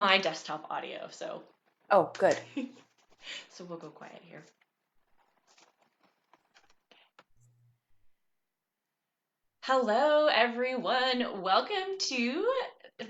my desktop audio, so Oh, good. so we'll go quiet here. Hello, everyone. Welcome to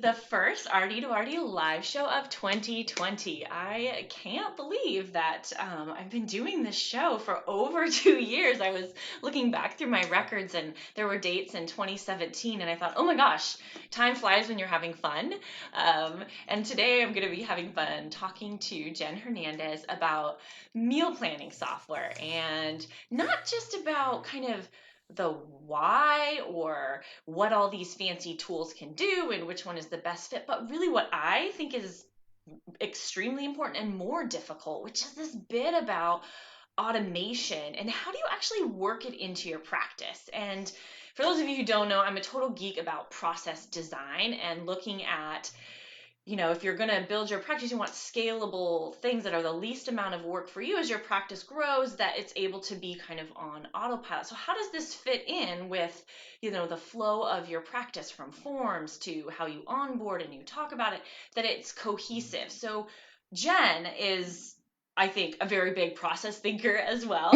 the first RD2RD Live Show of 2020. I can't believe that I've been doing this show for over 2 years. I was looking back through my records and there were dates in 2017, and I thought, oh my gosh, time flies when you're having fun. And today I'm going to be having fun talking to Jen Hernandez about meal planning software, and not just about kind of the why or what all these fancy tools can do and which one is the best fit, but really what I think is extremely important and more difficult, which is this bit about automation and how do you actually work it into your practice. And for those of you who don't know, I'm a total geek about process design and looking at, if you're going to build your practice, you want scalable things that are the least amount of work for you as your practice grows, that it's able to be kind of on autopilot. So how does this fit in with, the flow of your practice, from forms to how you onboard and you talk about it, that it's cohesive? So Jen is, I think, a very big process thinker as well.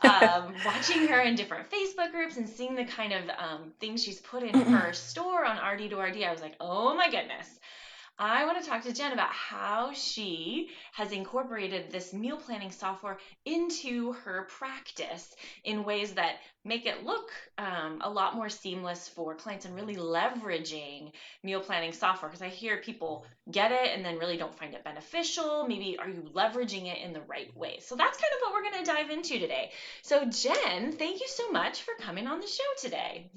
Watching her in different Facebook groups and seeing the kind of things she's put in her store on RD2RD, I was like, oh my goodness. I want to talk to Jen about how she has incorporated this meal planning software into her practice in ways that make it look a lot more seamless for clients, and really leveraging meal planning software, because I hear people get it and then really don't find it beneficial. Maybe are you leveraging it in the right way? So that's kind of what we're going to dive into today. So Jen, thank you so much for coming on the show today.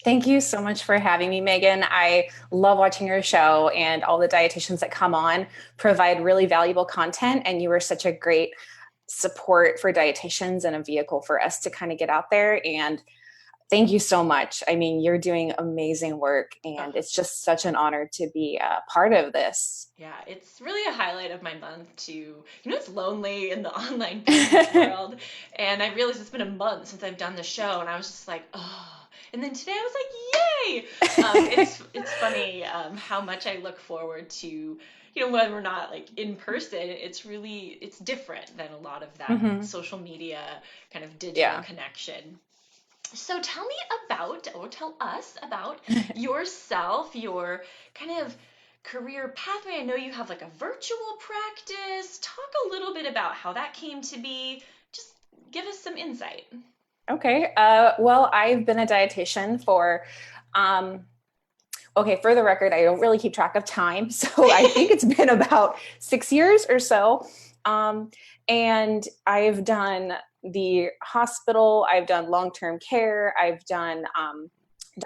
Thank you so much for having me, Megan. I love watching your show, and all the dietitians that come on provide really valuable content. And you are such a great support for dietitians and a vehicle for us to kind of get out there. And thank you so much. I mean, you're doing amazing work, Oh, and it's just such an honor to be a part of this. yeah, it's really a highlight of my month to, it's lonely in the online business world. And I realized it's been a month since I've done the show, and I was just like, oh. And then today I was like, yay! It's funny how much I look forward to, when we're not like in person. It's different than a lot of that Mhm. social media kind of digital Yeah. connection. So tell me about, or tell us about yourself, your kind of career pathway. I know you have like a virtual practice. Talk a little bit about how that came to be. Just give us some insight. Okay. Well, I've been a dietitian for, um, okay, for the record, I don't really keep track of time. So I think it's been about 6 years or so. Um, and I've done the hospital, I've done long-term care, I've done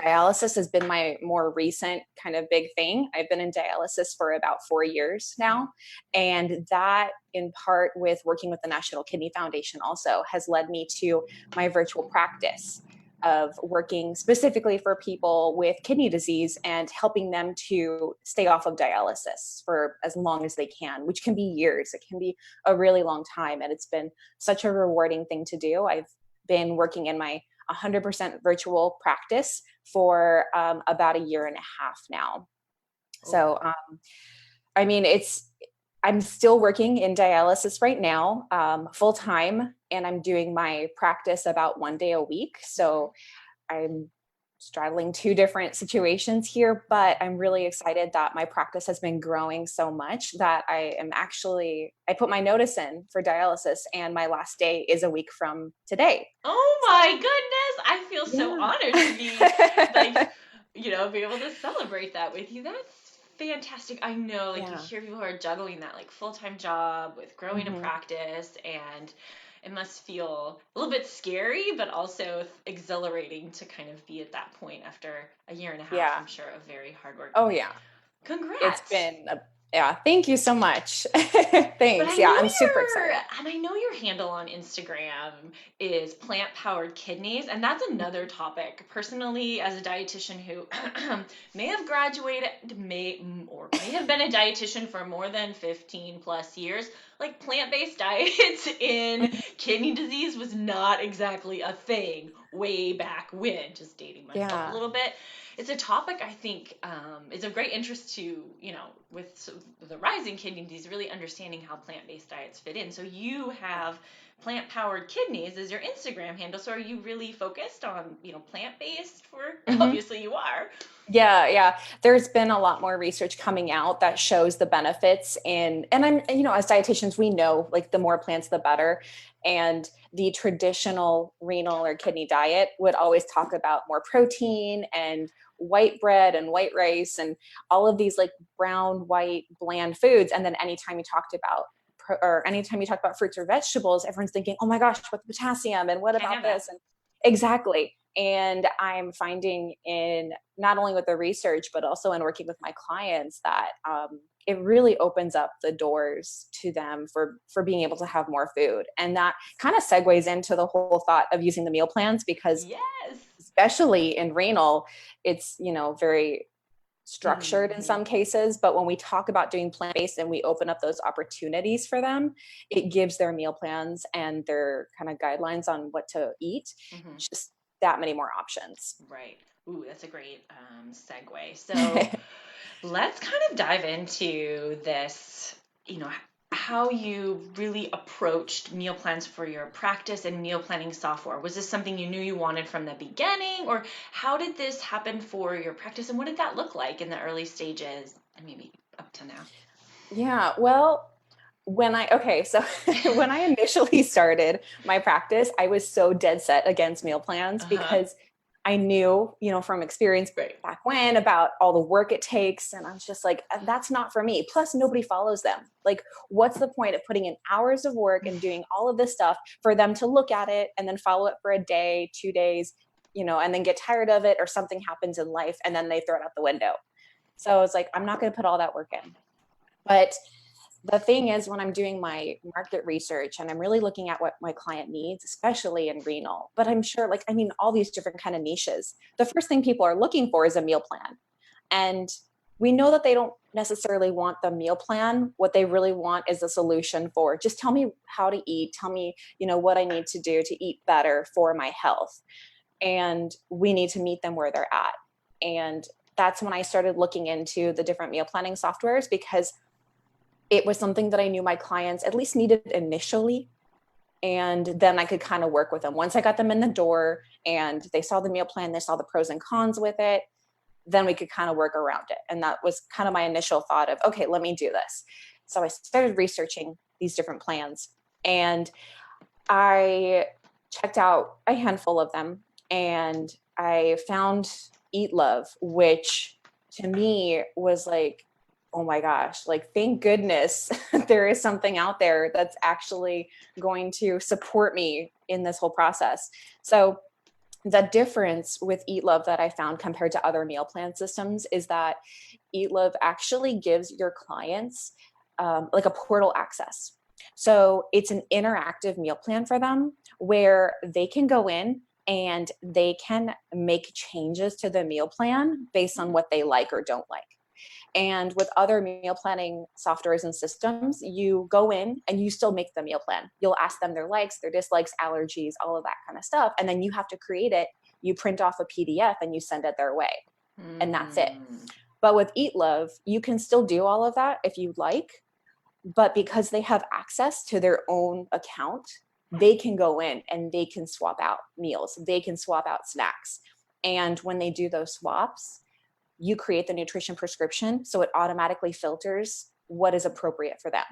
dialysis has been my more recent kind of big thing. I've been in dialysis for about 4 years now. And that, in part with working with the National Kidney Foundation, also has led me to my virtual practice of working specifically for people with kidney disease and helping them to stay off of dialysis for as long as they can, which can be years. It can be a really long time. And it's been such a rewarding thing to do. I've been working in my 100% virtual practice for about a year and a half now. Oh, So, I mean, I'm still working in dialysis right now, full time, and I'm doing my practice about 1 day a week. So I'm straddling two different situations here, but I'm really excited that my practice has been growing so much that I put my notice in for dialysis, and my last day is a week from today. oh So my goodness. I feel so honored to be like, yeah. be able to celebrate that with you. That's fantastic. I know, like, you Yeah. hear people who are juggling that, like, full-time job with growing a Hmm. practice, and it must feel a little bit scary, but also exhilarating to kind of be at that point after a year and a half, Yeah. I'm sure, of very hard work. Oh yeah. It's Congrats. been yeah, thank you so much. But Thanks. Yeah, I'm super excited. I know your handle on Instagram is plant powered kidneys, and that's another topic. Personally, as a dietitian who may have graduated, may have been a dietitian for more than 15 plus years, like plant-based diets in kidney disease was not exactly a thing way back when, just dating myself a Yeah. little bit. It's a topic I think is of great interest to, with the rising kidney disease, really understanding how plant-based diets fit in. So you have plant-powered kidneys as your Instagram handle. So are you really focused on, plant-based for, Mm-hmm. obviously you are. Yeah. There's been a lot more research coming out that shows the benefits and I'm, as dietitians, we know like the more plants, the better. And the traditional renal or kidney diet would always talk about more protein and white bread and white rice and all of these like brown, white, bland foods. And then anytime you talked about or anytime you talk about fruits or vegetables, everyone's thinking, oh my gosh, what's potassium and what Can't about have that. this? And exactly. And I'm finding in not only with the research, but also in working with my clients that it really opens up the doors to them for being able to have more food. And that kind of segues into the whole thought of using the meal plans because Yes. especially in renal, it's, very structured in Mm-hmm. some cases, but when we talk about doing plant-based and we open up those opportunities for them, it gives their meal plans and their kind of guidelines on what to eat Mm-hmm. just that many more options. Right. Ooh, that's a great segue. So let's kind of dive into this, how you really approached meal plans for your practice and meal planning software. Was this something you knew you wanted from the beginning, or how did this happen for your practice, and what did that look like in the early stages and maybe up to now? Yeah, well, so when I initially started my practice, I was so dead set against meal plans Uh-huh. because I knew, from experience Right. back when about all the work it takes. And I was just like, that's not for me. Plus, nobody follows them. Like, what's the point of putting in hours of work and doing all of this stuff for them to look at it and then follow it for a day, 2 days, and then get tired of it or something happens in life and then they throw it out the window. So I was like, I'm not going to put all that work in. But the thing is, when I'm doing my market research and I'm really looking at what my client needs, especially in renal, but I'm sure all these different kind of niches, the first thing people are looking for is a meal plan. And we know that they don't necessarily want the meal plan. What they really want is a solution for just tell me how to eat, tell me, what I need to do to eat better for my health. And we need to meet them where they're at. And that's when I started looking into the different meal planning softwares because it was something that I knew my clients at least needed initially. And then I could kind of work with them. Once I got them in the door and they saw the meal plan, they saw the pros and cons with it, then we could kind of work around it. And that was kind of my initial thought of, okay, let me do this. So I started researching these different plans and I checked out a handful of them and I found EatLove, which to me was like, oh my gosh, like, thank goodness there is something out there that's actually going to support me in this whole process. So the difference with EatLove that I found compared to other meal plan systems is that EatLove actually gives your clients like a portal access. So it's an interactive meal plan for them where they can go in and they can make changes to the meal plan based on what they like or don't like. And with other meal planning softwares and systems, you go in and you still make the meal plan. You'll ask them their likes, their dislikes, allergies, all of that kind of stuff. And then you have to create it. You print off a PDF and you send it their way. And that's it. Mm. But with EatLove, you can still do all of that if you'd like. But because they have access to their own account, they can go in and they can swap out meals. They can swap out snacks. And when they do those swaps, you create the nutrition prescription, so it automatically filters what is appropriate for them.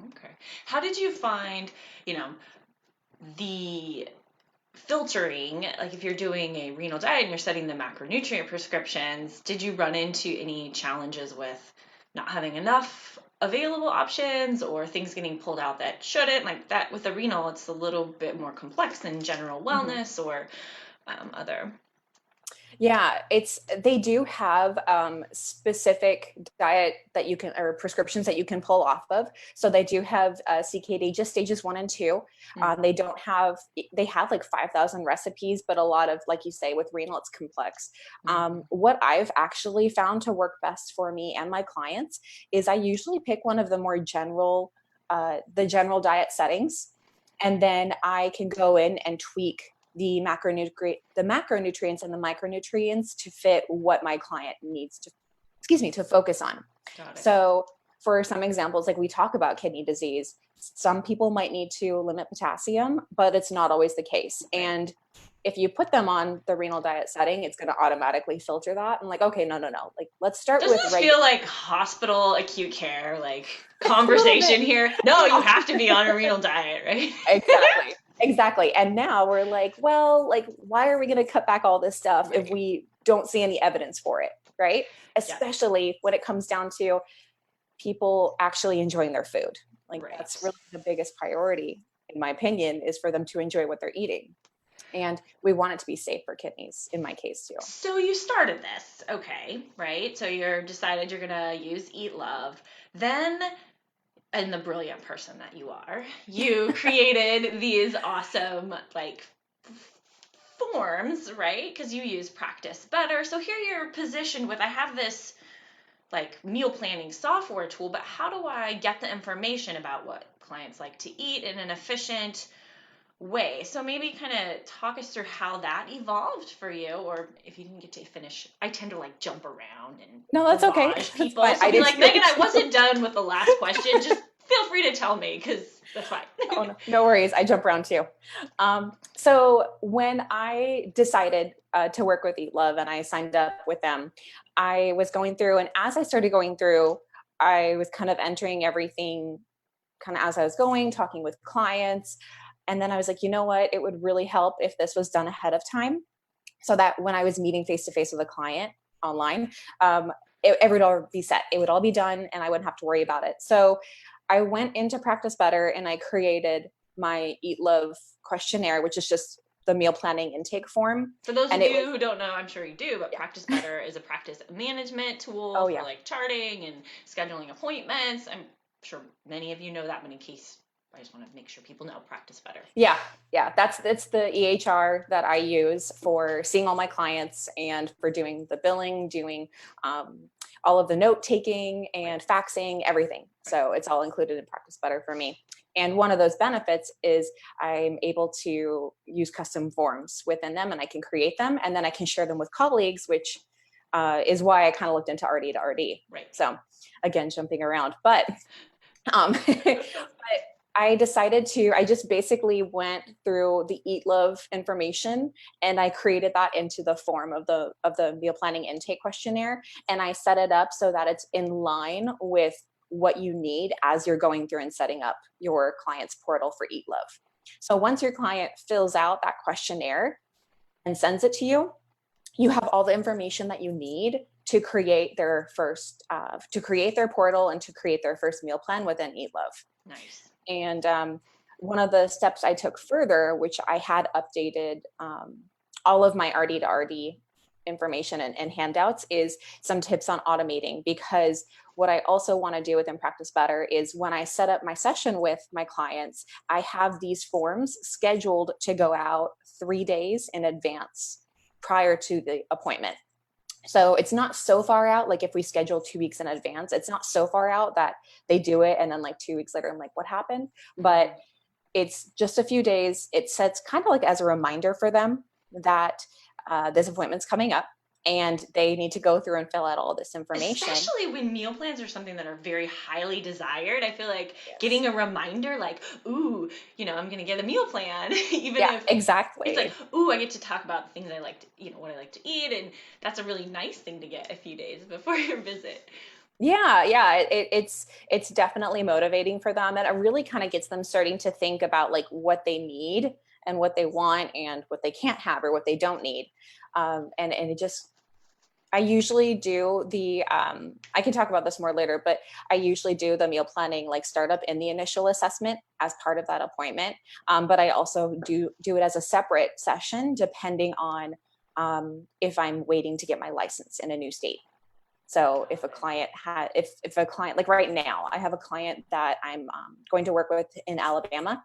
Okay. How did you find, the filtering, like if you're doing a renal diet and you're setting the macronutrient prescriptions, did you run into any challenges with not having enough available options or things getting pulled out that shouldn't? Like that with the renal, it's a little bit more complex than general Mm-hmm. wellness or other. Yeah, they do have specific diet that you can or prescriptions that you can pull off of. So they do have CKD just stages 1 and 2. Mm-hmm. They have like 5,000 recipes, but a lot of, like you say, with renal, it's complex. Mm-hmm. What I've actually found to work best for me and my clients is I usually pick one of the more general the general diet settings, and then I can go in and tweak the macronutrients and the micronutrients to fit what my client needs to focus on. Got it. So for some examples, like we talk about kidney disease, some people might need to limit potassium, but it's not always the case. And if you put them on the renal diet setting, it's going to automatically filter that. I'm like, okay, no. Like, let's start Doesn't with this feel like hospital acute care, like conversation here? No, you have to be on a renal diet, right? Exactly. And now we're like, well, like, why are we going to cut back all this stuff if we don't see any evidence for it, right? Especially when it comes down to people actually enjoying their food. Like that's really the biggest priority, in my opinion, is for them to enjoy what they're eating. And we want it to be safe for kidneys, in my case too. So you started this, okay, right? So you're decided you're gonna use EatLove. Then, and the brilliant person that you are, you created these awesome like forms, right? Because you use Practice Better. So here you're positioned with, I have this like meal planning software tool, but how do I get the information about what clients like to eat in an efficient way? So maybe kind of talk us through how that evolved for you, or if you didn't get to finish, I tend to like jump around and no, that's okay. People, that's so I'd be like, Megan, I wasn't done with the last question. Just feel free to tell me because that's fine. No worries. I jump around too. So when I decided to work with EatLove and I signed up with them, I was going through, and as I started going through, I was kind of entering everything kind of as I was going, talking with clients. And then I was like, you know what? It would really help if this was done ahead of time so that when I was meeting face-to-face with a client online, it would all be set. It would all be done and I wouldn't have to worry about it. So I went into Practice Better and I created my EatLove questionnaire, which is just the meal planning intake form. For those of you who don't know, I'm sure you do, but Practice Better is a practice management tool for like charting and scheduling appointments. I'm sure many of you know that, but in case I just want to make sure people know Practice Better. Yeah. That's the EHR that I use for seeing all my clients and for doing the billing, doing all of the note taking and faxing, everything. So it's all included in Practice Better for me. And one of those benefits is I'm able to use custom forms within them and I can create them and then I can share them with colleagues, which is why I kind of looked into RD2RD. Right. So again, jumping around, but I just basically went through the EatLove information and I created that into the form of the meal planning intake questionnaire. And I set it up so that it's in line with what you need as you're going through and setting up your client's portal for EatLove. So once your client fills out that questionnaire and sends it to you, you have all the information that you need to create their first, to create their portal and to create their first meal plan within EatLove. Nice. And one of the steps I took further, which I had updated all of my RD2RD information and handouts, is some tips on automating. Because what I also want to do within Practice Better is when I set up my session with my clients, I have these forms scheduled to go out 3 days in advance prior to the appointment. So it's not so far out. Like if we schedule 2 weeks in advance, it's not so far out that they do it. And then like 2 weeks later, I'm like, what happened? But it's just a few days. It sets kind of like as a reminder for them that this appointment's coming up and they need to go through and fill out all this information. Especially when meal plans are something that are very highly desired. I feel like getting a reminder like, ooh, I'm going to get a meal plan. Even if exactly. It's like, ooh, I get to talk about the things I like to, what I like to eat. And that's a really nice thing to get a few days before your visit. Yeah. It's definitely motivating for them. And it really kind of gets them starting to think about like what they need and what they want and what they can't have or what they don't need. And it just, I usually do I can talk about this more later, but I usually do the meal planning, like startup in the initial assessment as part of that appointment. But I also do it as a separate session, depending on if I'm waiting to get my license in a new state. So if a client if a client, like right now, I have a client that I'm going to work with in Alabama,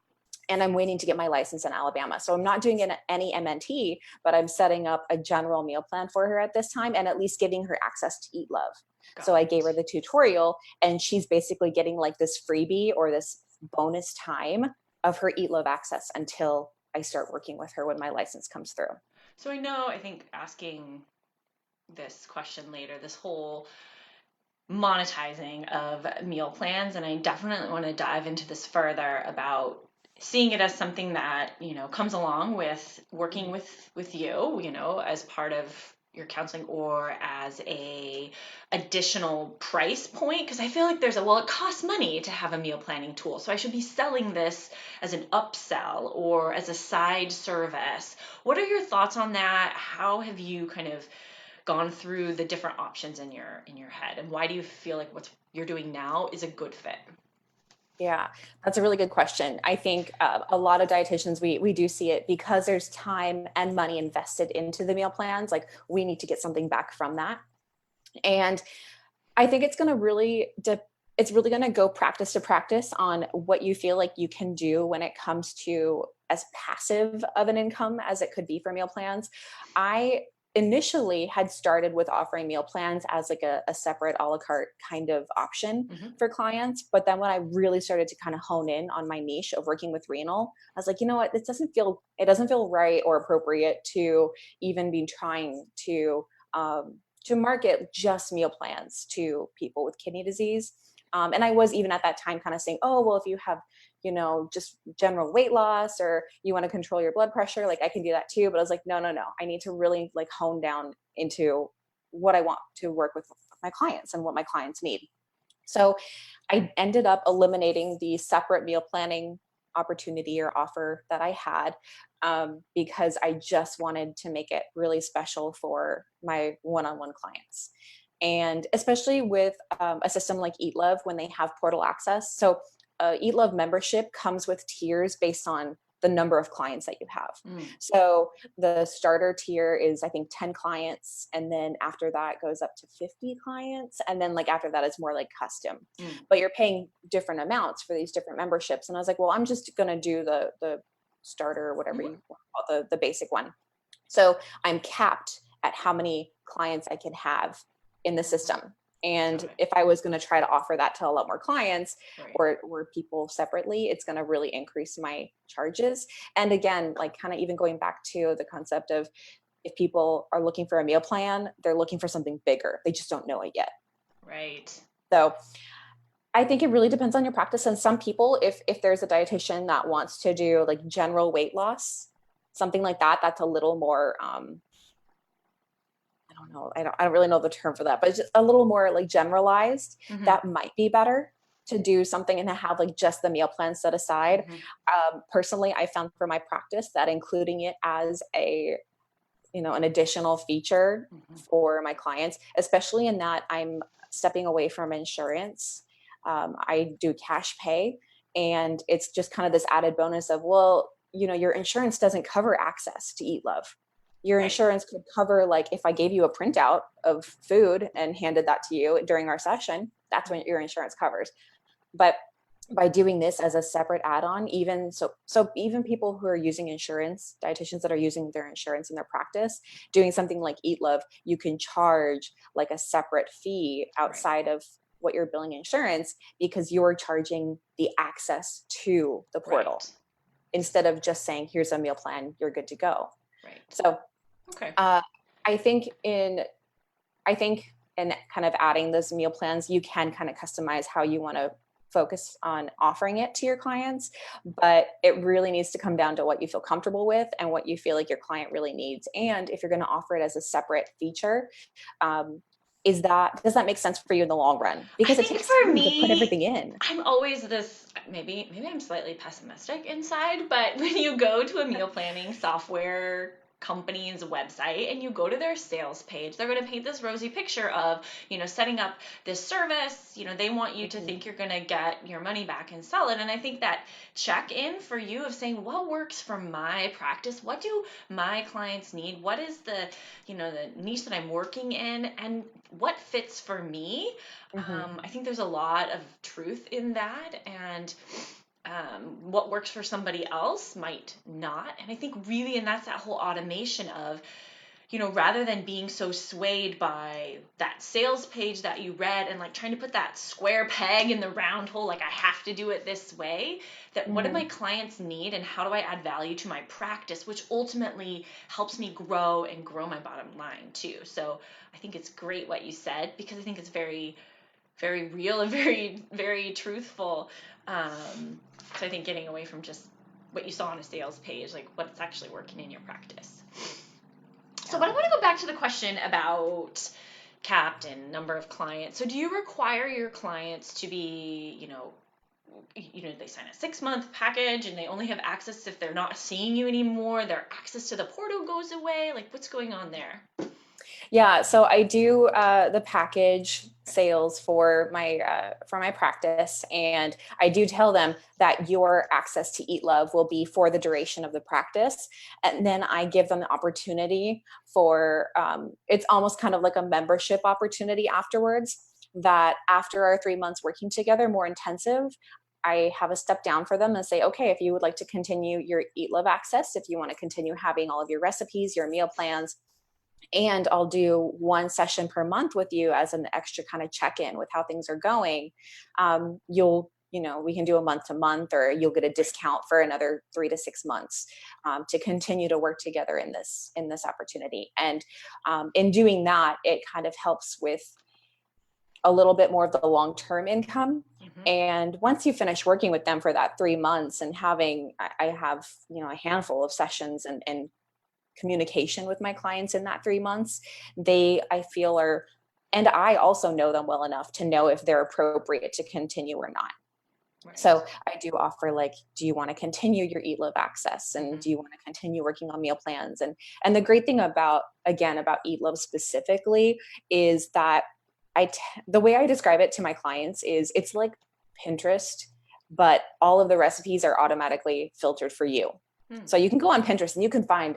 and I'm waiting to get my license in Alabama. So I'm not doing any MNT, but I'm setting up a general meal plan for her at this time and at least giving her access to EatLove. So I gave her the tutorial and she's basically getting like this freebie or this bonus time of her EatLove access until I start working with her when my license comes through. So I think asking this question later, this whole monetizing of meal plans, and I definitely want to dive into this further about seeing it as something that, comes along with working with you, as part of your counseling, or as a additional price point, because I feel like it costs money to have a meal planning tool, so I should be selling this as an upsell or as a side service. What are your thoughts on that? How have you kind of gone through the different options in your head, and why do you feel like what you're doing now is a good fit? Yeah, that's a really good question. I think a lot of dietitians, we do see it because there's time and money invested into the meal plans. Like, we need to get something back from that. And I think it's going to it's really going to go practice to practice on what you feel like you can do when it comes to as passive of an income as it could be for meal plans. I initially had started with offering meal plans as like a separate a la carte kind of option for clients. But then when I really started to kind of hone in on my niche of working with renal, I was like, you know what, it doesn't feel right or appropriate to even be trying to market just meal plans to people with kidney disease. And I was even at that time kind of saying, oh, well, if you have, just general weight loss, or you want to control your blood pressure, like I can do that too. But I was like, no. I need to really like hone down into what I want to work with my clients and what my clients need. So I ended up eliminating the separate meal planning opportunity or offer that I had, because I just wanted to make it really special for my one-on-one clients. And especially with a system like EatLove, when they have portal access. So EatLove membership comes with tiers based on the number of clients that you have. So the starter tier is, I think, 10 clients. And then after that goes up to 50 clients. And then like after that, it's more like custom, but you're paying different amounts for these different memberships. And I was like, well, I'm just going to do the starter, or whatever you call the basic one. So I'm capped at how many clients I can have in the system. And if I was going to try to offer that to a lot more clients, or people separately, it's going to really increase my charges. And again, like kind of even going back to the concept of, if people are looking for a meal plan, they're looking for something bigger. They just don't know it yet. Right. So I think it really depends on your practice. And some people, if there's a dietitian that wants to do like general weight loss, something like that, that's a little more, I don't know. I don't really know the term for that, but it's just a little more like generalized. That might be better to do something and to have like just the meal plan set aside. Personally, I found for my practice that including it as an additional feature for my clients, especially in that I'm stepping away from insurance. I do cash pay, and it's just kind of this added bonus of, well, your insurance doesn't cover access to EatLove. Your insurance could cover, like, if I gave you a printout of food and handed that to you during our session, that's when your insurance covers. But by doing this as a separate add-on, even people who are using insurance, dietitians that are using their insurance in their practice, doing something like EatLove, you can charge like a separate fee outside of what you're billing insurance, because you're charging the access to the portal instead of just saying, here's a meal plan, you're good to go. So I think in kind of adding those meal plans, you can kind of customize how you want to focus on offering it to your clients, but it really needs to come down to what you feel comfortable with and what you feel like your client really needs. And if you're going to offer it as a separate feature, does that make sense for you in the long run? Because it takes time to put everything in. I'm always this, maybe I'm slightly pessimistic inside, but when you go to a meal planning software company's website and you go to their sales page, they're going to paint this rosy picture of, setting up this service. They want you to think you're going to get your money back and sell it. And I think that check in for you of saying, what works for my practice? What do my clients need? What is the niche that I'm working in, and what fits for me? I think there's a lot of truth in that, and what works for somebody else might not. And I think really, and that's that whole automation of rather than being so swayed by that sales page that you read and like trying to put that square peg in the round hole, like I have to do it this way, that what do my clients need and how do I add value to my practice, which ultimately helps me grow and grow my bottom line too. So I think it's great what you said, because I think it's very, very real and very, very truthful. So I think getting away from just what you saw on a sales page, like what's actually working in your practice. So, but I want to go back to the question about capped and number of clients. So, do you require your clients to be, they sign a 6-month package and they only have access if they're not seeing you anymore? Their access to the portal goes away. Like, what's going on there? Yeah, so I do the package sales for my practice, and I do tell them that your access to EatLove will be for the duration of the practice, and then I give them the opportunity for it's almost kind of like a membership opportunity afterwards. That after our 3 months working together, more intensive, I have a step down for them and say, okay, if you would like to continue your EatLove access, if you want to continue having all of your recipes, your meal plans, and I'll do one session per month with you as an extra kind of check-in with how things are going. We can do a month to month, or you'll get a discount for another 3 to 6 months to continue to work together in this opportunity. And in doing that, it kind of helps with a little bit more of the long-term income. And once you finish working with them for that 3 months and I have, a handful of sessions and communication with my clients in that 3 months, I feel and I also know them well enough to know if they're appropriate to continue or not. Right. So I do offer, like, do you want to continue your EatLove access? And do you want to continue working on meal plans? And the great thing about EatLove specifically is that the way I describe it to my clients is it's like Pinterest, but all of the recipes are automatically filtered for you. So you can go on Pinterest and you can find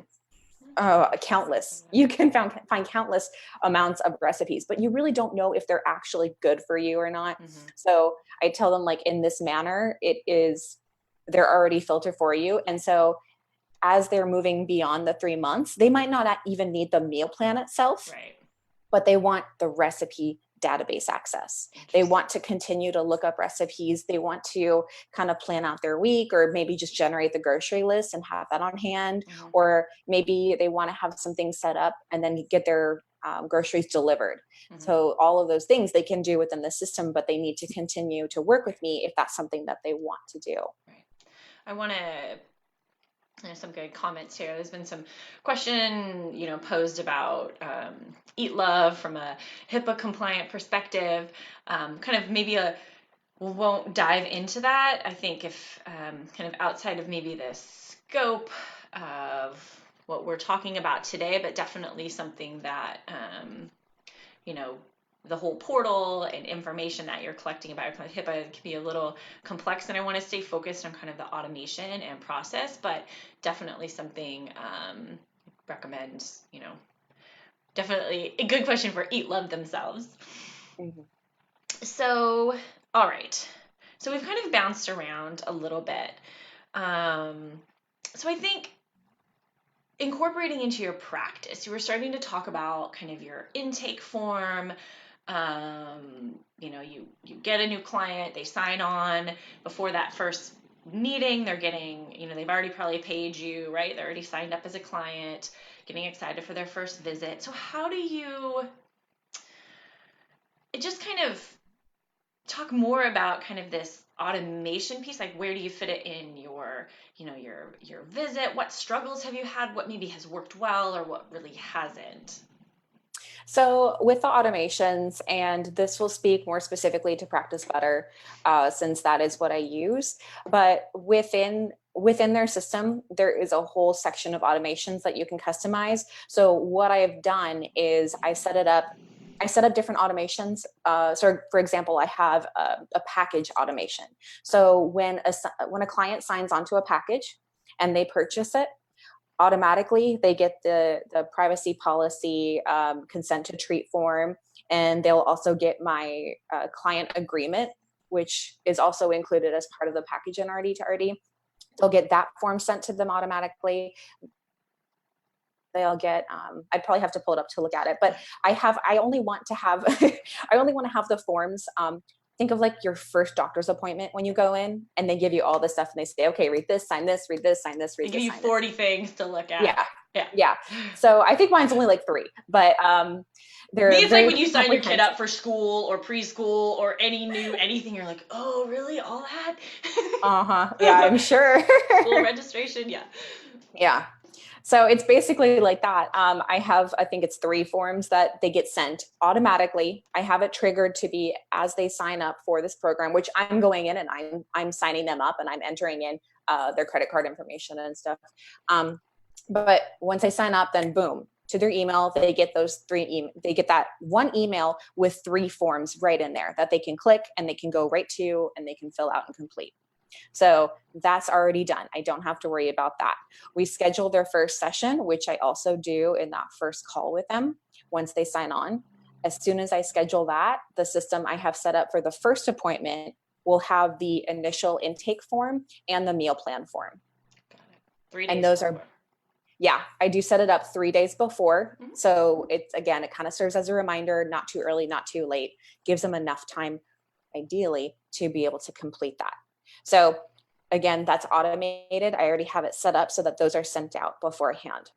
you can find countless amounts of recipes, but you really don't know if they're actually good for you or not. So I tell them, like, in this manner, they're already filtered for you. And so as they're moving beyond the 3 months, they might not even need the meal plan itself, right, but they want the recipe database access. They want to continue to look up recipes. They want to kind of plan out their week, or maybe just generate the grocery list and have that on hand. Or maybe they want to have some things set up and then get their groceries delivered. So all of those things they can do within the system, but they need to continue to work with me if that's something that they want to do. Right. I want to There's some good comments here. There's been some question, posed about EatLove from a HIPAA compliant perspective. Kind of maybe we won't dive into that. I think if kind of outside of maybe the scope of what we're talking about today, but definitely something that the whole portal and information that you're collecting about HIPAA can be a little complex, and I want to stay focused on kind of the automation and process, but definitely something recommend, definitely a good question for EatLove themselves. So, all right. So we've kind of bounced around a little bit. So I think incorporating into your practice, you were starting to talk about kind of your intake form. You get a new client, they sign on before that first meeting, they're getting, they've already probably paid you, right? They're already signed up as a client, getting excited for their first visit. So how do you just kind of talk more about kind of this automation piece? Like, where do you fit it in your visit? What struggles have you had? What maybe has worked well or what really hasn't? So with the automations, and this will speak more specifically to Practice Better, since that is what I use, but within their system, there is a whole section of automations that you can customize. So what I've done is I set up different automations. So for example, I have a package automation. So when a client signs onto a package and they purchase it, automatically they get the privacy policy consent to treat form, and they'll also get my client agreement, which is also included as part of the package in RD2RD. They'll get that form sent to them automatically. they'll get, I'd probably have to pull it up to look at it, but I only want to have, I only want to have the forms. Think of like your first doctor's appointment when you go in and they give you all this stuff and they say, okay, read this, sign this, read this, sign this, read They this. give you 40 things to look at. Yeah. Yeah. Yeah. So I think mine's only like 3, but they're Me, it's very like when you sign your kid up for school or preschool or anything, you're like, oh, really? All that? Yeah, I'm sure. School registration. Yeah. Yeah. So it's basically like that. I think it's 3 forms that they get sent automatically. I have it triggered to be as they sign up for this program, which I'm going in and I'm signing them up and I'm entering in their credit card information and stuff. But once they sign up, then boom, to their email, they get those 3 they get that 1 email with 3 forms right in there that they can click and they can go right to and they can fill out and complete. So that's already done. I don't have to worry about that. We schedule their first session, which I also do in that first call with them once they sign on. As soon as I schedule that, the system I have set up for the first appointment will have the initial intake form and the meal plan form. Got it. 3 days. And those are, yeah, I do set it up 3 days before. Mm-hmm. So it kind of serves as a reminder, not too early, not too late, gives them enough time, ideally, to be able to complete that. So again, that's automated. I already have it set up so that those are sent out beforehand.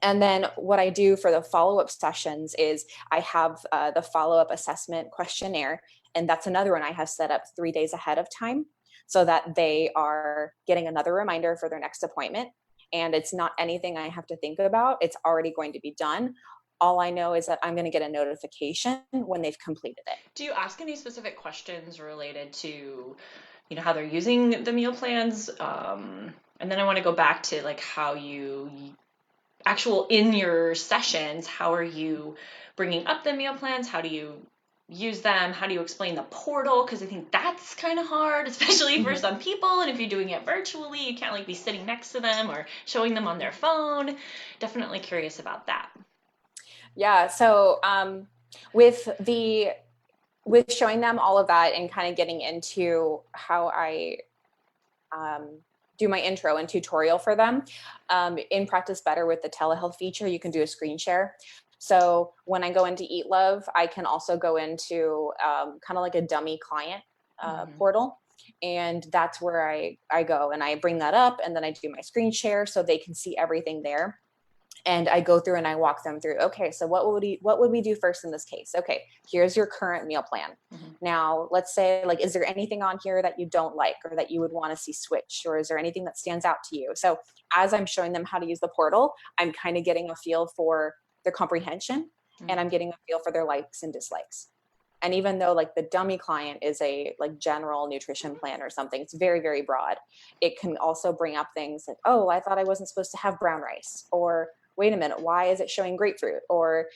And then what I do for the follow-up sessions is I have the follow-up assessment questionnaire. And that's another one I have set up 3 days ahead of time so that they are getting another reminder for their next appointment. And it's not anything I have to think about. It's already going to be done. All I know is that I'm going to get a notification when they've completed it. Do you ask any specific questions related to, how they're using the meal plans? And then I want to go back to like how you in your sessions, how are you bringing up the meal plans? How do you use them? How do you explain the portal? Because I think that's kind of hard, especially for some people. And if you're doing it virtually, you can't like be sitting next to them or showing them on their phone. Definitely curious about that. Yeah. So with showing them all of that and kind of getting into how I do my intro and tutorial for them, in Practice Better with the telehealth feature, you can do a screen share. So when I go into EatLove, I can also go into kind of like a dummy client portal. And that's where I go and I bring that up and then I do my screen share so they can see everything there. And I go through and I walk them through, okay, so what would we do first in this case? Okay, here's your current meal plan. Now, let's say, like, is there anything on here that you don't like or that you would want to see switched? Or is there anything that stands out to you? So as I'm showing them how to use the portal, I'm kind of getting a feel for their comprehension and I'm getting a feel for their likes and dislikes. And even though like the dummy client is a like general nutrition plan or something, it's very, very broad. It can also bring up things like, oh, I thought I wasn't supposed to have brown rice, or wait a minute, why is it showing grapefruit? Or,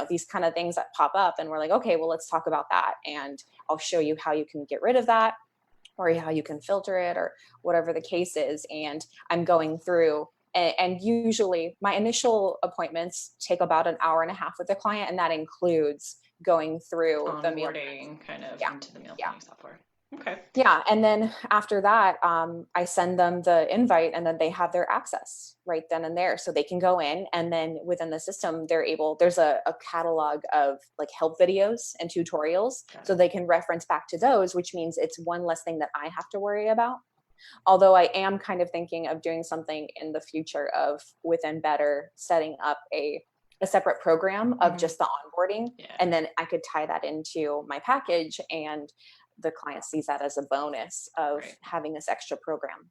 these kind of things that pop up and we're like, okay, well, let's talk about that. And I'll show you how you can get rid of that or how you can filter it or whatever the case is. And I'm going through and usually my initial appointments take about an hour and a half with the client. And that includes going through the meal kind of into the meal planning software. Okay. Yeah. And then after that, I send them the invite and then they have their access right then and there. So they can go in and then within the system, there's a catalog of like help videos and tutorials. So they can reference back to those, which means it's one less thing that I have to worry about. Although I am kind of thinking of doing something in the future of within Better setting up a separate program of just the onboarding. And then I could tie that into my package and the client sees that as a bonus of having this extra program.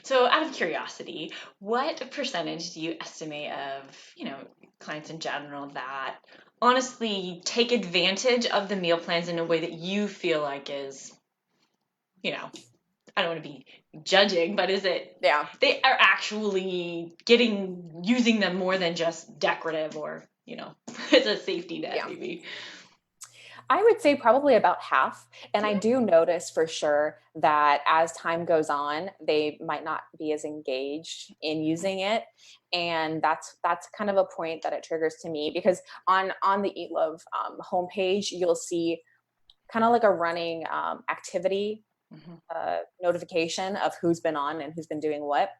So out of curiosity, what percentage do you estimate of, clients in general that honestly take advantage of the meal plans in a way that you feel like is, I don't want to be judging, but is it, they are actually using them more than just decorative or, as a safety net maybe? I would say probably about half. And I do notice for sure that as time goes on, they might not be as engaged in using it. And that's kind of a point that it triggers to me because on the EatLove homepage, you'll see kind of like a running activity notification of who's been on and who's been doing what.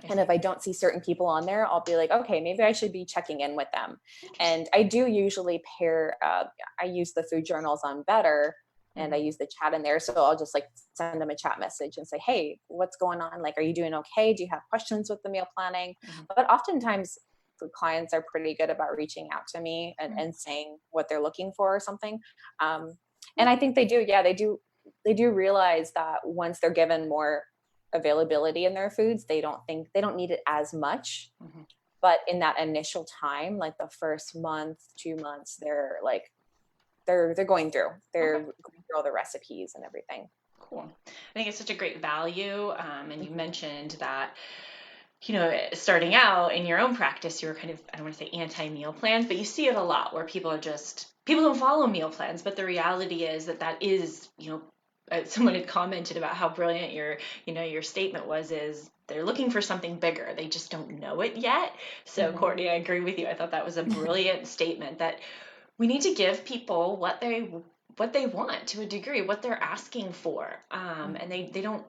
And if I don't see certain people on there, I'll be like, okay, maybe I should be checking in with them. And I do usually pair, I use the food journals on Better, and I use the chat in there. So I'll just like send them a chat message and say, hey, what's going on? Like, are you doing okay? Do you have questions with the meal planning? But oftentimes the clients are pretty good about reaching out to me and saying what they're looking for or something. And I think they do. Yeah, they do realize that once they're given more availability in their foods, they don't need it as much. But in that initial time, like the first month, 2 months, they're going through all the recipes and everything. Cool. I think it's such a great value. And you mentioned that, starting out in your own practice, you were kind of, I don't want to say anti-meal plans, but you see it a lot where people don't follow meal plans. But the reality is that is, someone had commented about how brilliant your statement is they're looking for something bigger. They just don't know it yet. So Courtney, I agree with you. I thought that was a brilliant statement, that we need to give people what they want to a degree, what they're asking for. And they don't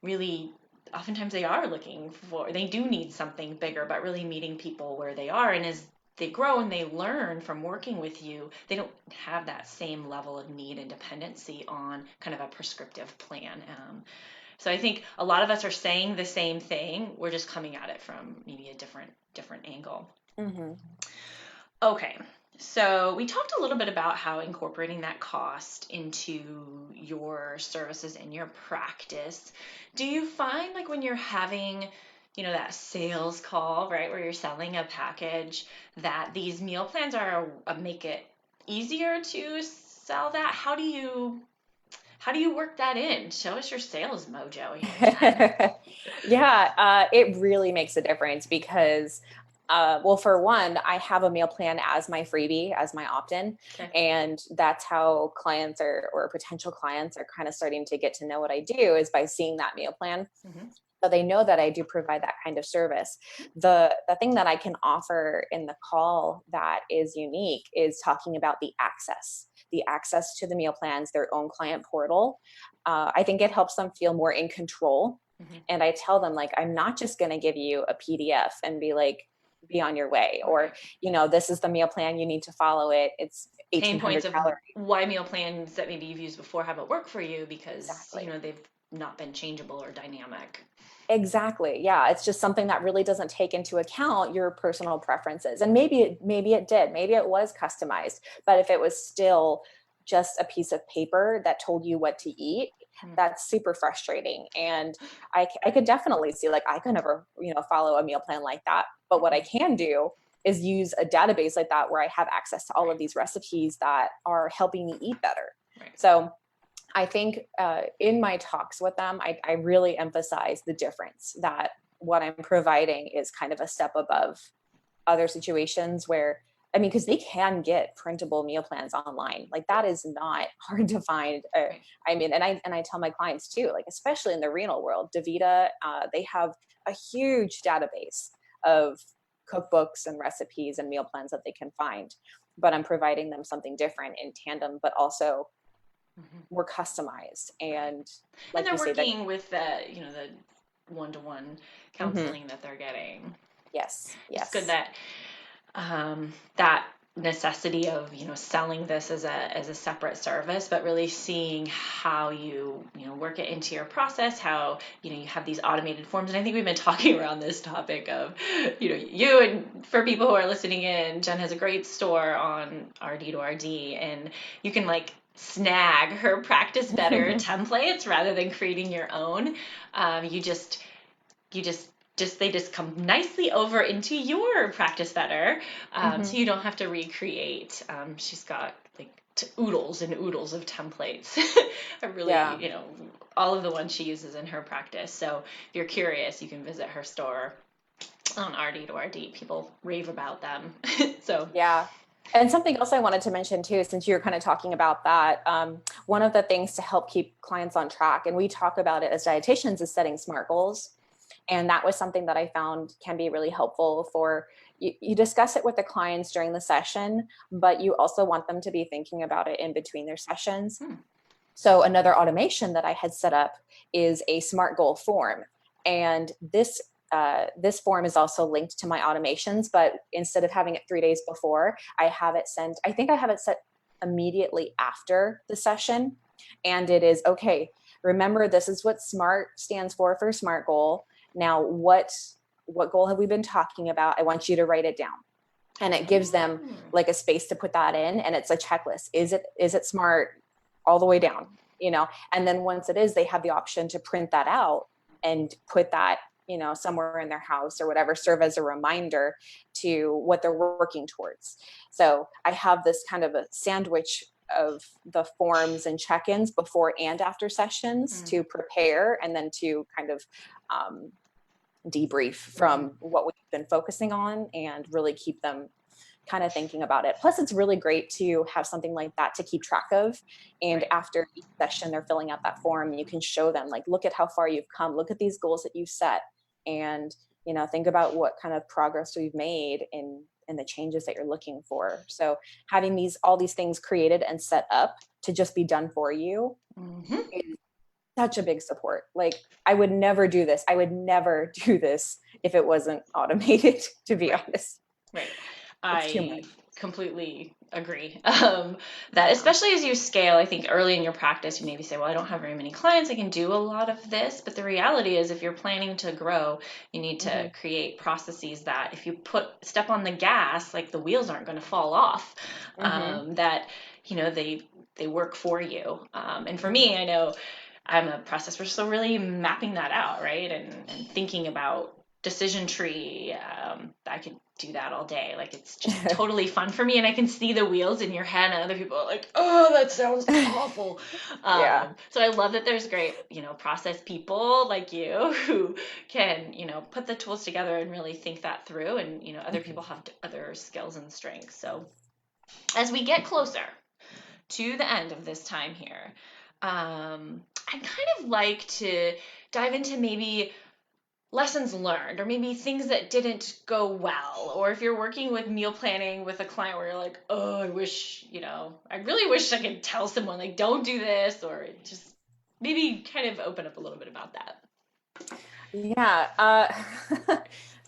really, oftentimes they do need something bigger, but really meeting people where they are. And as they grow and they learn from working with you, they don't have that same level of need and dependency on kind of a prescriptive plan. So I think a lot of us are saying the same thing. We're just coming at it from maybe a different angle. Okay. So we talked a little bit about how incorporating that cost into your services in your practice. Do you find like when you're having, that sales call, right, where you're selling a package, that these meal plans make it easier to sell that? How do you work that in? Show us your sales mojo here. Yeah, it really makes a difference because well, for one, I have a meal plan as my freebie, as my opt-in. Okay. And that's how clients or potential clients are kind of starting to get to know what I do, is by seeing that meal plan. So they know that I do provide that kind of service. The thing that I can offer in the call that is unique is talking about the access to the meal plans, their own client portal. I think it helps them feel more in control. And I tell them, like, I'm not just going to give you a PDF and be like, be on your way, or this is the meal plan, you need to follow it. It's 1,800 calories. Why meal plans that maybe you've used before haven't worked for you, because they've not been changeable or dynamic. Exactly. Yeah, it's just something that really doesn't take into account your personal preferences. And maybe it did, maybe it was customized, but if it was still just a piece of paper that told you what to eat, that's super frustrating. And I could definitely see, like, I could never, follow a meal plan like that. But what I can do is use a database like that, where I have access to all of these recipes that are helping me eat better. So I think in my talks with them, I really emphasize the difference, that what I'm providing is kind of a step above other situations where, because they can get printable meal plans online. Like, that is not hard to find. And I tell my clients too, like, especially in the renal world, DaVita, they have a huge database of cookbooks and recipes and meal plans that they can find. But I'm providing them something different in tandem, but also more customized. And they're working with the one-to-one counseling that they're getting. Yes. It's good that that necessity of selling this as a separate service, but really seeing how you work it into your process, how you have these automated forms. And I think we've been talking around this topic of you, and for people who are listening in, Jen has a great store on RD2RD, and you can snag her Practice Better templates rather than creating your own. They just come nicely over into your Practice Better, so you don't have to recreate. She's got oodles and oodles of templates. I really, all of the ones she uses in her practice. So if you're curious, you can visit her store on RD2RD. People rave about them. So yeah. And something else I wanted to mention too, since you're kind of talking about that, one of the things to help keep clients on track, and we talk about it as dietitians, is setting SMART goals. And that was something that I found can be really helpful for you discuss it with the clients during the session, but you also want them to be thinking about it in between their sessions. So another automation that I had set up is a SMART goal form. And this this form is also linked to my automations, but instead of having it 3 days before, I have it sent, I think I have it set immediately after the session. And it is, okay, remember, this is what SMART stands for SMART goal. Now, what goal have we been talking about? I want you to write it down. And it gives them like a space to put that in, and it's a checklist. Is it SMART all the way down, you know? And then once it is, they have the option to print that out and put that, you know, somewhere in their house or whatever, serve as a reminder to what they're working towards. So I have this kind of a sandwich of the forms and check-ins before and after sessions to prepare, and then to kind of debrief from what we've been focusing on and really keep them kind of thinking about it. Plus, it's really great to have something like that to keep track of. And after each session, they're filling out that form. You can show them, like, look at how far you've come. Look at these goals that you set. And, you know, think about what kind of progress we've made in the changes that you're looking for. So having all these things created and set up to just be done for you is such a big support. Like, I would never do this. I would never do this if it wasn't automated, to be honest. Right. It's too much. I completely agree. That especially as you scale, I think early in your practice, you maybe say, well, I don't have very many clients. I can do a lot of this. But the reality is, if you're planning to grow, you need to create processes that if you step on the gas, like, the wheels aren't going to fall off, that, you know, they work for you. And for me, I know I'm a process person, so really mapping that out, right? And thinking about decision tree. I could do that all day. Like, it's just totally fun for me, and I can see the wheels in your head, and other people are like, oh, that sounds awful. So I love that there's great, you know, process people like you who can, you know, put the tools together and really think that through. And, you know, other people have other skills and strengths. So as we get closer to the end of this time here, I'd kind of like to dive into maybe lessons learned, or maybe things that didn't go well, or if you're working with meal planning with a client where you're like, oh, I really wish I could tell someone, like, don't do this, or just maybe kind of open up a little bit about that. Yeah.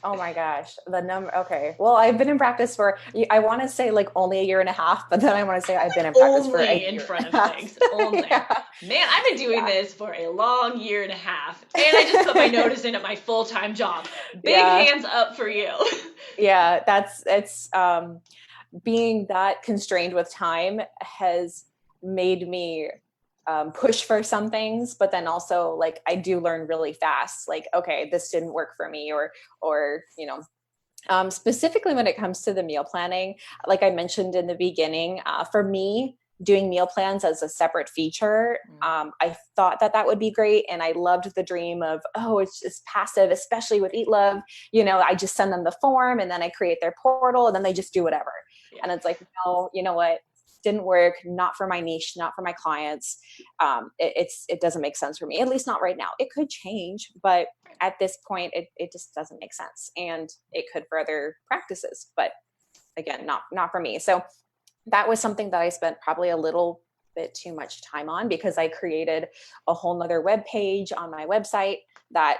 Oh my gosh, the number. Okay. Well, I've been in practice for, I want to say like only a year and a half, but then I want to say I've been in practice for a year In front of things. Only. Yeah. Man, I've been doing this for a long year and a half. And I just put my notice in at my full-time job. Big hands up for you. Yeah, it's being that constrained with time has made me push for some things, but then also, like, I do learn really fast, like, okay, this didn't work for me, or, you know, specifically when it comes to the meal planning, like I mentioned in the beginning, for me, doing meal plans as a separate feature, I thought that would be great. And I loved the dream of, oh, it's passive, especially with EatLove. You know, I just send them the form and then I create their portal and then they just do whatever. Yeah. And it's like, no, you know what? Didn't work, not for my niche, not for my clients. It doesn't make sense for me, at least not right now. It could change, but at this point, it just doesn't make sense. And it could for other practices, but again, not for me. So that was something that I spent probably a little bit too much time on, because I created a whole nother web page on my website that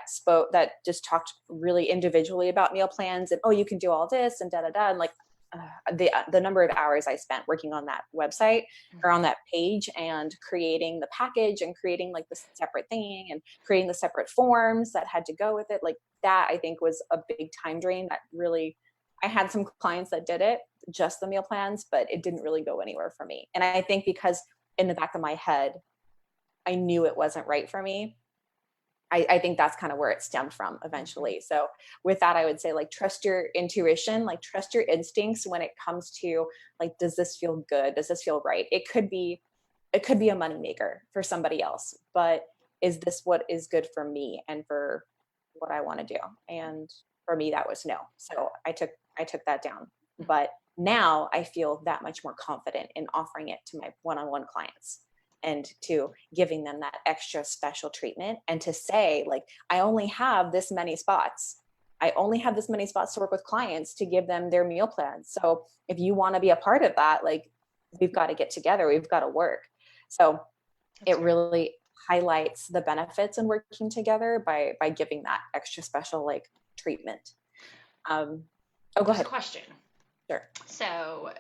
just talked really individually about meal plans, and, oh, you can do all this and and like, the number of hours I spent working on that website or on that page and creating the package and creating like the separate thing and creating the separate forms that had to go with it. Like, that I think was a big time drain that really, I had some clients that did it, just the meal plans, but it didn't really go anywhere for me. And I think because in the back of my head, I knew it wasn't right for me. I think that's kind of where it stemmed from eventually. So with that, I would say, like, trust your intuition, like, trust your instincts when it comes to, like, does this feel good? Does this feel right? It could be a moneymaker for somebody else, but is this what is good for me and for what I want to do? And for me, that was no. So I took that down. But now I feel that much more confident in offering it to my one-on-one clients, and to giving them that extra special treatment, and to say, like, I only have this many spots. I only have this many spots to work with clients to give them their meal plans. So if you want to be a part of that, like, we've got to get together. We've got to work. So it really highlights the benefits in working together by giving that extra special like treatment. Go There's a ahead. question. Sure. So,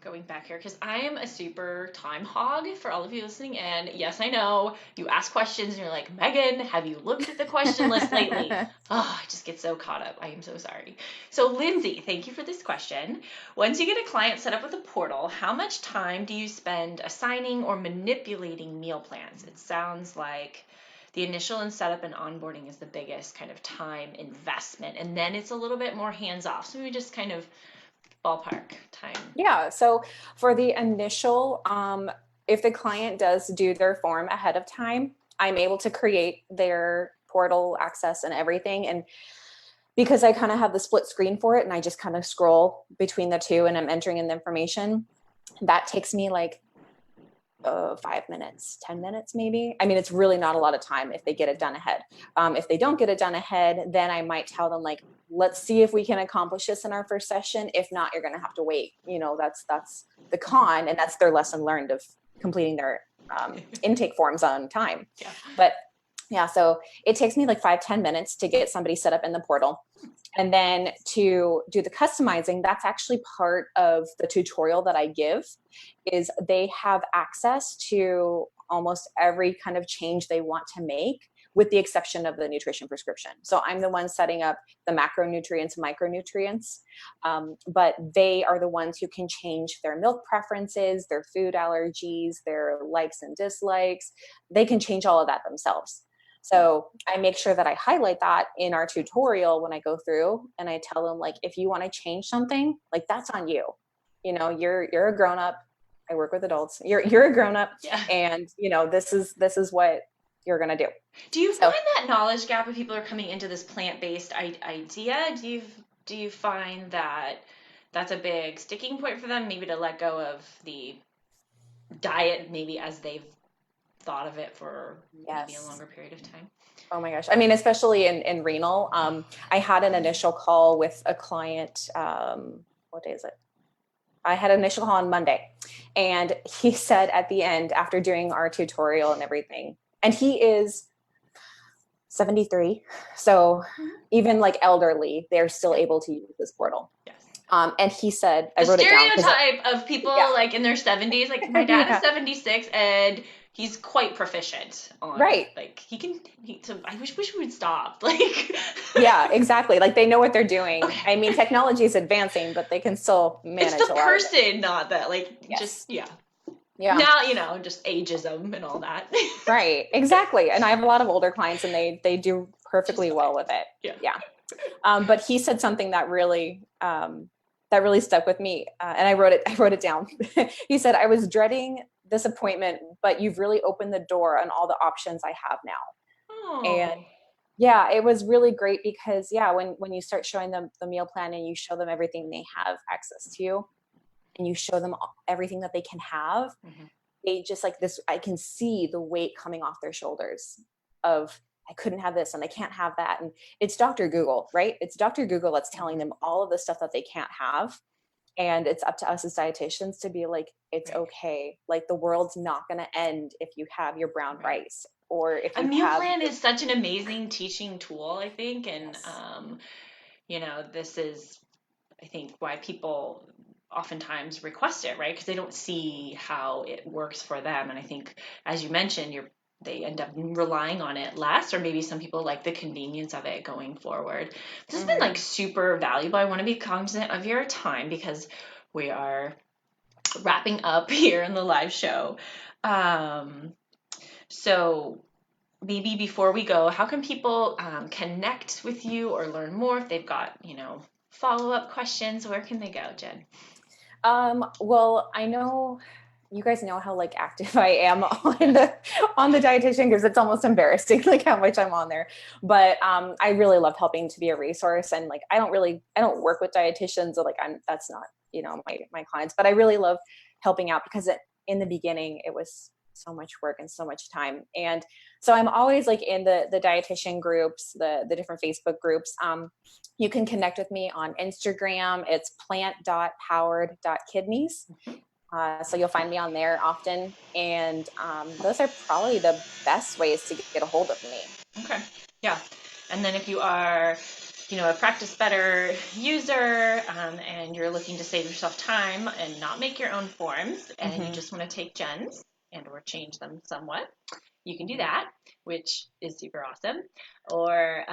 going back here, because I am a super time hog for all of you listening. And yes, I know you ask questions and you're like, Megan, have you looked at the question list lately? Oh, I just get so caught up. I am so sorry. So, Lindsay, thank you for this question. Once you get a client set up with a portal, how much time do you spend assigning or manipulating meal plans? It sounds like the initial and setup and onboarding is the biggest kind of time investment. And then it's a little bit more hands off. So, we just kind of ballpark time. Yeah. So for the initial, if the client does do their form ahead of time, I'm able to create their portal access and everything. And because I kind of have the split screen for it and I just kind of scroll between the two and I'm entering in the information, that takes me like 5 minutes, 10 minutes, maybe. I mean, it's really not a lot of time if they get it done ahead. If they don't get it done ahead, then I might tell them like, let's see if we can accomplish this in our first session. If not, you're going to have to wait. You know, that's the con, and that's their lesson learned of completing their intake forms on time. Yeah. But yeah, so it takes me like 5-10 minutes to get somebody set up in the portal. And then to do the customizing, that's actually part of the tutorial that I give, is they have access to almost every kind of change they want to make, with the exception of the nutrition prescription. So I'm the one setting up the macronutrients, micronutrients, but they are the ones who can change their milk preferences, their food allergies, their likes and dislikes. They can change all of that themselves. So I make sure that I highlight that in our tutorial when I go through, and I tell them like, if you want to change something, like that's on you. You know, you're a grown up. I work with adults. You're a grown up, Yeah. and you know, this is what you're going to do. Do you find that knowledge gap when people are coming into this plant-based idea? Do you find that that's a big sticking point for them, maybe to let go of the diet, maybe as they've thought of it for maybe a longer period of time? Oh my gosh. I mean, especially in renal. I had an initial call with a client. What day is it? I had an initial call on Monday, and he said at the end, after doing our tutorial and everything, and he is 73. So even like elderly, they're still able to use this portal. Yes. And he said, I wrote it down. The stereotype of people like in their 70s, like my dad is 76 and he's quite proficient on like I wish we would stop. Like yeah, exactly. Like they know what they're doing. Okay. I mean, technology is advancing, but they can still manage. It's the person, not that just yeah. Now, you know, just ageism and all that. Right. Exactly. And I have a lot of older clients and they do perfectly well with it. Yeah. But he said something that really stuck with me. And I wrote it down. He said, I was dreading this appointment, but you've really opened the door on all the options I have now. Oh. And yeah, it was really great because when you start showing them the meal plan and you show them everything they have access to, and you show them everything that they can have, they just like this, I can see the weight coming off their shoulders of, I couldn't have this and I can't have that. And it's Dr. Google, right? It's Dr. Google that's telling them all of the stuff that they can't have. And it's up to us as dietitians to be like, it's okay. Like the world's not going to end if you have your brown rice, or if you a meal plan is such an amazing teaching tool, I think. And, you know, this is, I think, why people oftentimes request it, right? Because they don't see how it works for them. And I think, as you mentioned, they end up relying on it less, or maybe some people like the convenience of it going forward. This has been like super valuable. I want to be cognizant of your time because we are wrapping up here in the live show. So maybe before we go, how can people connect with you or learn more if they've got, you know, follow-up questions? Where can they go, Jen? Well, I know you guys know how like active I am on the dietitian, because it's almost embarrassing like how much I'm on there. But I really love helping to be a resource, and like I don't work with dietitians, or like that's not, you know, my clients, but I really love helping out because in the beginning it was so much work and so much time. And so I'm always like in the dietitian groups, the different Facebook groups. You can connect with me on Instagram. It's plant.powered.kidneys. So you'll find me on there often. And those are probably the best ways to get a hold of me. Okay. Yeah. And then if you are, a practice better user, and you're looking to save yourself time and not make your own forms, and you just want to take Jen's and or change them somewhat, you can do that, which is super awesome. Or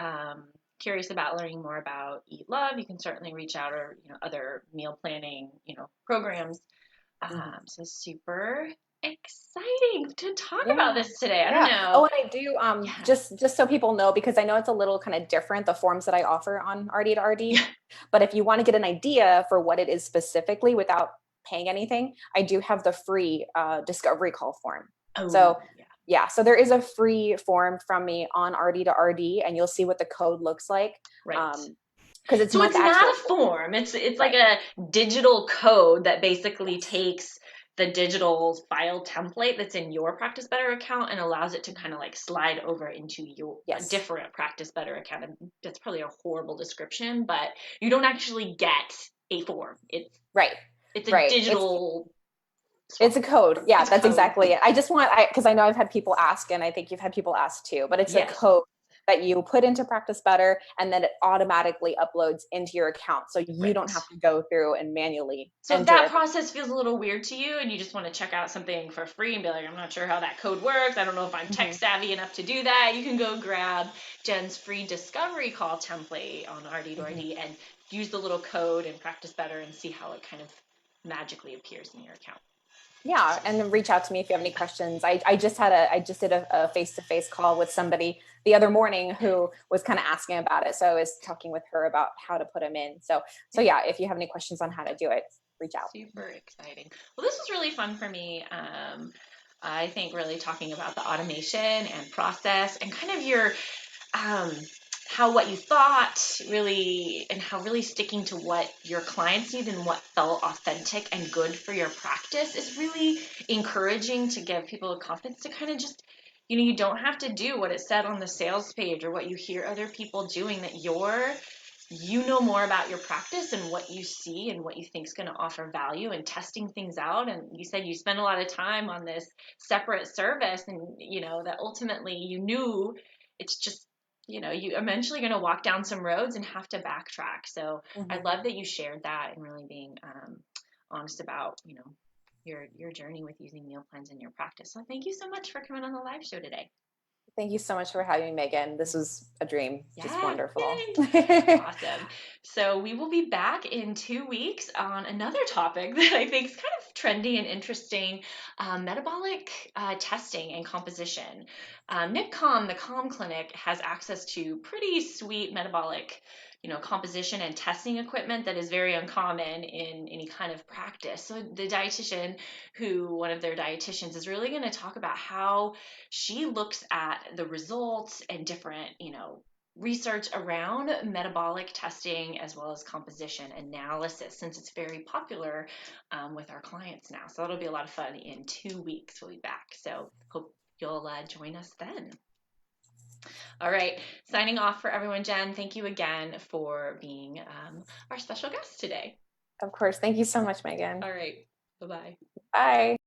curious about learning more about EatLove, you can certainly reach out, or other meal planning programs. So super exciting to talk about Yeah. this today. I don't Yeah. know. Oh, and I do Yeah. just so people know, because I know it's a little kind of different, the forms that I offer on RD to RD. Yeah. But if you want to get an idea for what it is specifically without paying anything, I do have the free discovery call form. Oh, So yeah. yeah, so there is a free form from me on RD to RD, and you'll see what the code looks like. Right. Because it's So not it's the not actual a form. It's like right. a digital code that basically Yes. takes the digital file template that's in your Practice Better account and allows it to kind of like slide over into your a Yes. different Practice Better account. And that's probably a horrible description, but you don't actually get a form. Right. It's a Right. digital It's swap. a code. Yeah, It's a that's code. exactly it. Because I know I've had people ask, and I think you've had people ask too, but it's a Yes. code that you put into Practice Better, and then it automatically uploads into your account. So you don't Right. have to go through and manually So if enter that every. process feels a little weird to you and you just want to check out something for free and be like, I'm not sure how that code works, I don't know if I'm tech Mhm. savvy enough to do that, you can go grab Jen's free discovery call template on Mhm. RD2RD and use the little code and practice better and see how it kind of magically appears in your account. Yeah, and then reach out to me if you have any questions. I just did a face-to-face call with somebody the other morning who was kind of asking about it. So I was talking with her about how to put them in. So Yeah. yeah, if you have any questions on how to do it, reach out. Super exciting. Well, this was really fun for me. I think really talking about the automation and process and kind of your um, how what you thought really and how really sticking to what your clients need and what felt authentic and good for your practice is really encouraging to give people confidence to kind of just you don't have to do what it said on the sales page or what you hear other people doing, that you know more about your practice and what you see and what you think is going to offer value and testing things out. And you said you spend a lot of time on this separate service, and that ultimately you knew it's just you eventually going to walk down some roads and have to backtrack. So I Mhm. love that you shared that and really being honest about your journey with using meal plans in your practice. So thank you so much for coming on the live show today. Thank you so much for having me, Megan. This was a dream. Just Yeah, wonderful. yay. Awesome. So we will be back in 2 weeks on another topic that I think is kind of trendy and interesting, metabolic testing and composition. NIPCOM, the COM clinic, has access to pretty sweet metabolic composition and testing equipment that is very uncommon in any kind of practice. So the dietitian one of their dietitians is really going to talk about how she looks at the results and different, research around metabolic testing as well as composition analysis, since it's very popular with our clients now. So that'll be a lot of fun. In 2 weeks, we'll be back. So hope you'll join us then. All right, signing off for everyone. Jen, thank you again for being our special guest today. Of course. Thank you so much, Megan. All right, bye bye. Bye.